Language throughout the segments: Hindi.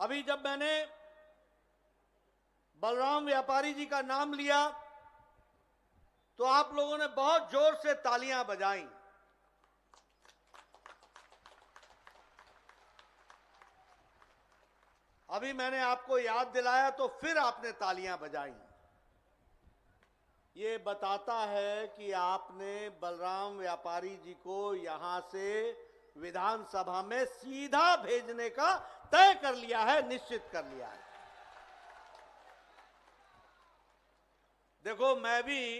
अभी जब मैंने बलराम व्यापारी जी का नाम लिया तो आप लोगों ने बहुत जोर से तालियां बजाई। अभी मैंने आपको याद दिलाया तो फिर आपने तालियां बजाई। ये बताता है कि आपने बलराम व्यापारी जी को यहां से विधानसभा में सीधा भेजने का तय कर लिया है, निश्चित कर लिया है। देखो, मैं भी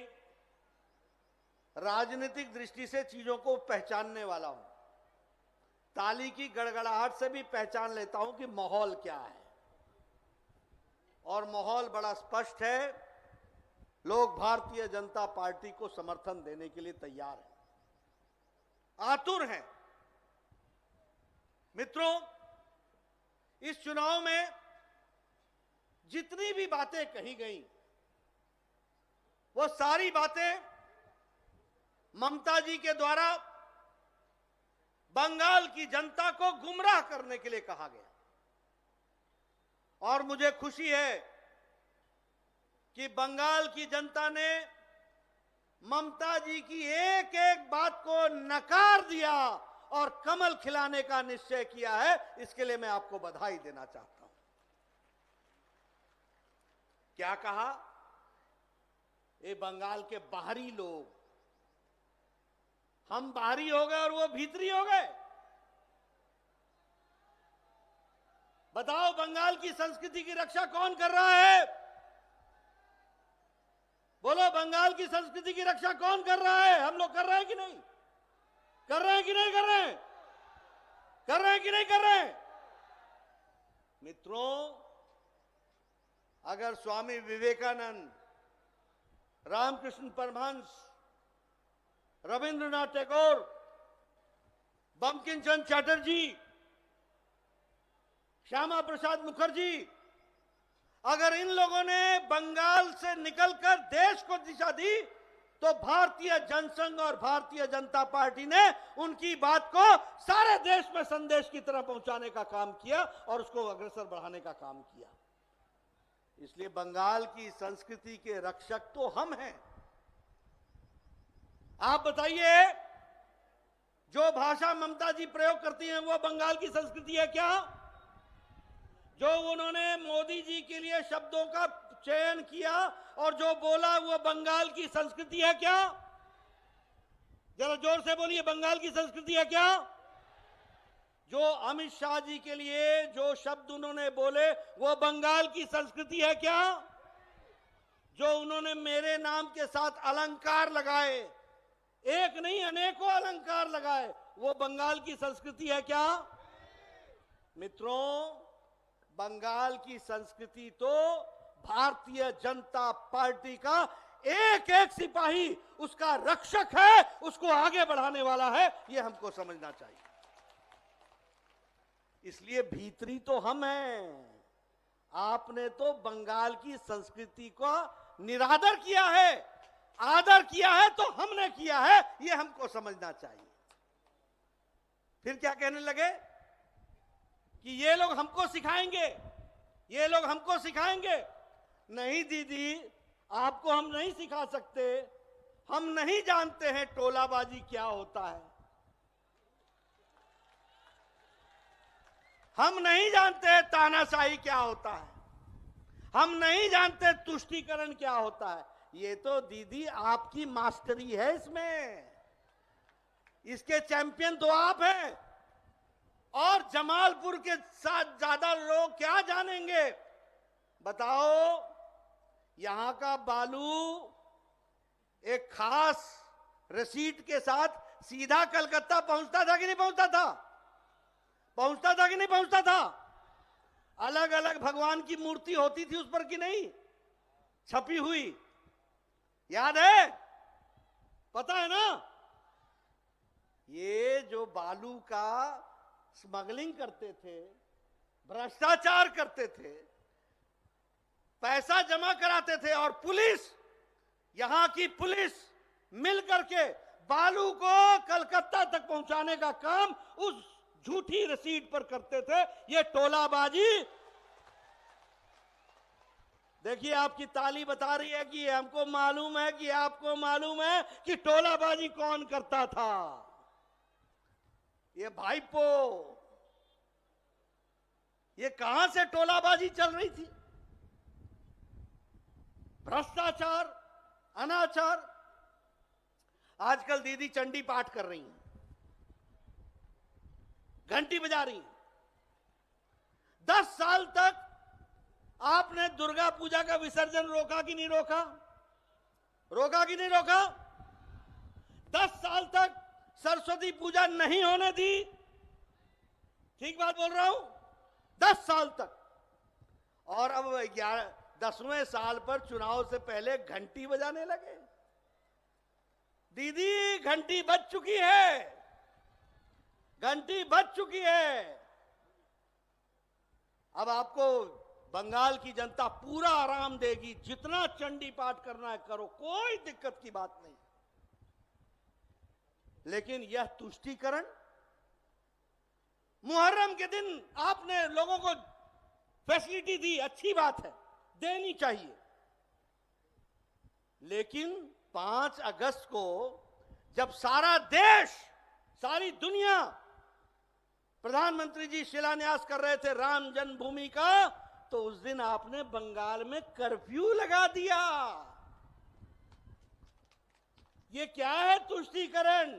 राजनीतिक दृष्टि से चीजों को पहचानने वाला हूं। ताली की गड़गड़ाहट से भी पहचान लेता हूं कि माहौल क्या है, और माहौल बड़ा स्पष्ट है। लोग भारतीय जनता पार्टी को समर्थन देने के लिए तैयार हैं, आतुर हैं। मित्रों, इस चुनाव में जितनी भी बातें कही गई वो सारी बातें ममता जी के द्वारा बंगाल की जनता को गुमराह करने के लिए कहा गया। और मुझे खुशी है कि बंगाल की जनता ने ममता जी की एक एक बात को नकार दिया और कमल खिलाने का निश्चय किया है। इसके लिए मैं आपको बधाई देना चाहता हूं। क्या कहा? ये बंगाल के बाहरी लोग, हम बाहरी हो गए और वो भीतरी हो गए। बताओ, बंगाल की संस्कृति की रक्षा कौन कर रहा है? बोलो, बंगाल की संस्कृति की रक्षा कौन कर रहा है? हम लोग कर रहे हैं कि नहीं? कर रहे हैं कि नहीं कर रहे हैं? कर रहे हैं कि नहीं कर रहे हैं? मित्रों, अगर स्वामी विवेकानंद, रामकृष्ण परमहंस, रविंद्रनाथ टैगोर, बंकिम चंद्र चटर्जी, श्यामा प्रसाद मुखर्जी, अगर इन लोगों ने बंगाल से निकलकर देश को दिशा दी तो भारतीय जनसंघ और भारतीय जनता पार्टी ने उनकी बात को सारे देश में संदेश की तरह पहुंचाने का काम किया और उसको अग्रसर बढ़ाने का काम किया। इसलिए बंगाल की संस्कृति के रक्षक तो हम हैं। आप बताइए, जो भाषा ममता जी प्रयोग करती हैं वो बंगाल की संस्कृति है क्या? जो उन्होंने मोदी जी के लिए शब्दों का चयन किया और जो बोला वो बंगाल की संस्कृति है क्या? जरा जोर से बोलिए, बंगाल की संस्कृति है क्या? जो अमित शाह जी के लिए जो शब्द उन्होंने बोले वो बंगाल की संस्कृति है क्या? जो उन्होंने मेरे नाम के साथ अलंकार लगाए, एक नहीं अनेकों अलंकार लगाए, वो बंगाल की संस्कृति है क्या? मित्रों, बंगाल की संस्कृति तो भारतीय जनता पार्टी का एक एक सिपाही उसका रक्षक है, उसको आगे बढ़ाने वाला है, ये हमको समझना चाहिए। इसलिए भीतरी तो हम हैं। आपने तो बंगाल की संस्कृति का निरादर किया है, आदर किया है तो हमने किया है, ये हमको समझना चाहिए। फिर क्या कहने लगे कि ये लोग हमको सिखाएंगे, ये लोग हमको सिखाएंगे। नहीं दीदी, आपको हम नहीं सिखा सकते। हम नहीं जानते हैं टोलाबाजी क्या होता है, हम नहीं जानते हैं तानाशाही क्या होता है, हम नहीं जानते तुष्टीकरण क्या होता है। ये तो दीदी आपकी मास्टरी है इसमें, इसके चैंपियन तो आप हैं। और जमालपुर के साथ ज्यादा लोग क्या जानेंगे? बताओ, यहां का बालू एक खास रसीद के साथ सीधा कलकत्ता पहुंचता था कि नहीं पहुंचता था? पहुंचता था कि नहीं पहुंचता था? अलग अलग भगवान की मूर्ति होती थी उस पर कि नहीं, छपी हुई, याद है? पता है ना? ये जो बालू का स्मगलिंग करते थे, भ्रष्टाचार करते थे, पैसा जमा कराते थे, और पुलिस, यहां की पुलिस मिलकर के बालू को कलकत्ता तक पहुंचाने का काम उस झूठी रसीद पर करते थे। ये टोलाबाजी देखिए आपकी ताली बता रही है कि हमको मालूम है कि आपको मालूम है कि टोलाबाजी कौन करता था। ये भाईपो, ये कहां से टोलाबाजी चल रही थी? भ्रष्टाचार, अनाचार। आजकल दीदी चंडी पाठ कर रही हैं, घंटी बजा रही हैं। 10 साल तक आपने दुर्गा पूजा का विसर्जन रोका कि नहीं रोका? रोका कि नहीं रोका? 10 साल तक सरस्वती पूजा नहीं होने दी। ठीक बात बोल रहा हूं? 10 साल तक। और अब 10वें साल पर चुनाव से पहले घंटी बजाने लगे। दीदी घंटी बज चुकी है, घंटी बज चुकी है। अब आपको बंगाल की जनता पूरा आराम देगी, जितना चंडी पाठ करना है करो, कोई दिक्कत की बात नहीं। लेकिन यह तुष्टीकरण, मुहर्रम के दिन आपने लोगों को फैसिलिटी दी, अच्छी बात है, देनी चाहिए। लेकिन 5 अगस्त को जब सारा देश, सारी दुनिया, प्रधानमंत्री जी शिलान्यास कर रहे थे राम जन्मभूमि का, तो उस दिन आपने बंगाल में कर्फ्यू लगा दिया। ये क्या है तुष्टीकरण?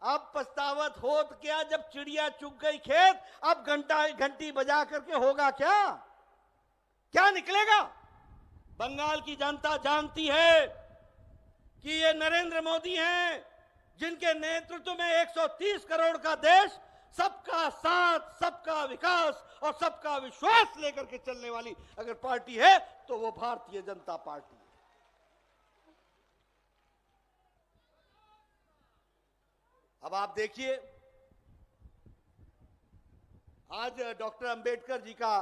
अब पछतावत होत क्या जब चिड़िया चुग गई खेत। अब घंटी बजा करके होगा क्या? क्या निकलेगा? बंगाल की जनता जानती है कि ये नरेंद्र मोदी हैं, जिनके नेतृत्व में 130 करोड़ का देश सबका साथ, सबका विकास और सबका विश्वास लेकर के चलने वाली अगर पार्टी है तो वो भारतीय जनता पार्टी है। अब आप देखिए, आज डॉक्टर अंबेडकर जी का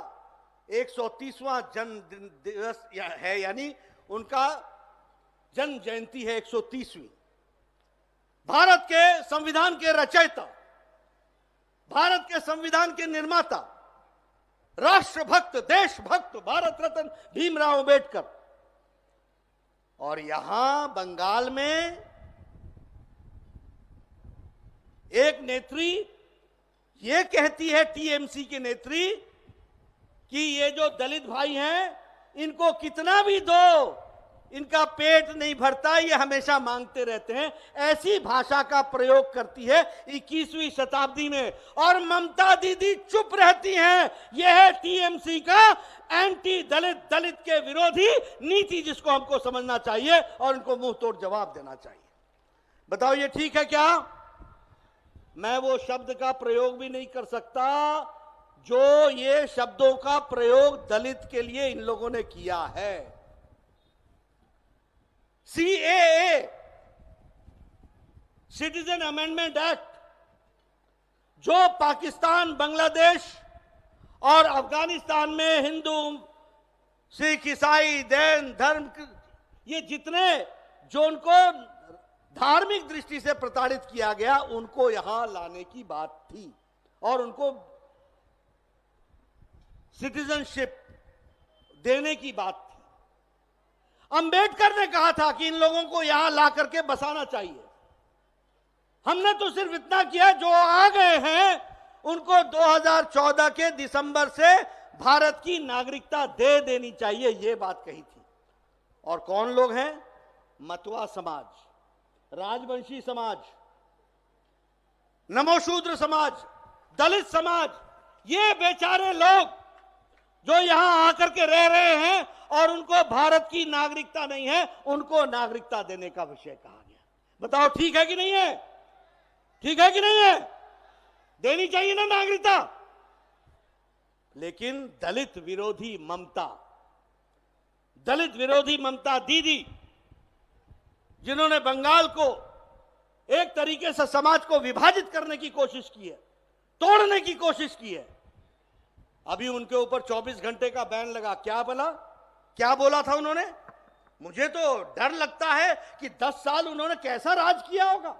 130वां जन्म दिवस है, यानी उनका जन्म जयंती है 130वीं। भारत के संविधान के रचयिता, भारत के संविधान के निर्माता, राष्ट्रभक्त, देशभक्त, भारत रत्न भीमराव अंबेडकर। और यहां बंगाल में एक नेत्री ये कहती है, टीएमसी की नेत्री, कि ये जो दलित भाई हैं इनको कितना भी दो, इनका पेट नहीं भरता, ये हमेशा मांगते रहते हैं। ऐसी भाषा का प्रयोग करती है 21वीं शताब्दी में। और ममता दीदी चुप रहती हैं। यह है टीएमसी का एंटी दलित, दलित के विरोधी नीति, जिसको हमको समझना चाहिए और इनको मुंह तोड़ जवाब देना चाहिए। बताओ ये ठीक है क्या? मैं वो शब्द का प्रयोग भी नहीं कर सकता जो ये शब्दों का प्रयोग दलित के लिए इन लोगों ने किया है। CAA, सिटीजन अमेंडमेंट एक्ट, जो पाकिस्तान, बांग्लादेश और अफगानिस्तान में हिंदू, सिख, ईसाई, जैन धर्म, ये जितने जो उनको धार्मिक दृष्टि से प्रताड़ित किया गया, उनको यहां लाने की बात थी और उनको सिटीजनशिप देने की बात थी। अंबेडकर ने कहा था कि इन लोगों को यहां ला करके बसाना चाहिए। हमने तो सिर्फ इतना किया, जो आ गए हैं उनको 2014 के दिसंबर से भारत की नागरिकता दे देनी चाहिए, यह बात कही थी। और कौन लोग हैं? मतवा समाज, राजवंशी समाज, नमोशूद्र समाज, दलित समाज, ये बेचारे लोग जो यहां आकर के रह रहे हैं और उनको भारत की नागरिकता नहीं है, उनको नागरिकता देने का विषय कहा गया। बताओ ठीक है कि नहीं है? ठीक है कि नहीं है? देनी चाहिए ना नागरिकता। लेकिन दलित विरोधी ममता, दलित विरोधी ममता दीदी, जिन्होंने बंगाल को एक तरीके से समाज को विभाजित करने की कोशिश की है, तोड़ने की कोशिश की है, अभी उनके ऊपर 24 घंटे का बैन लगा। क्या बोला, क्या बोला था उन्होंने? मुझे तो डर लगता है कि 10 साल उन्होंने कैसा राज किया होगा।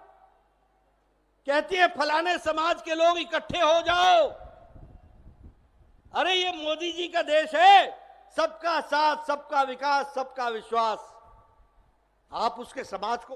कहती है फलाने समाज के लोग इकट्ठे हो जाओ। अरे ये मोदी जी का देश है, सबका साथ, सबका विकास, सबका विश्वास। आप उसके समाज को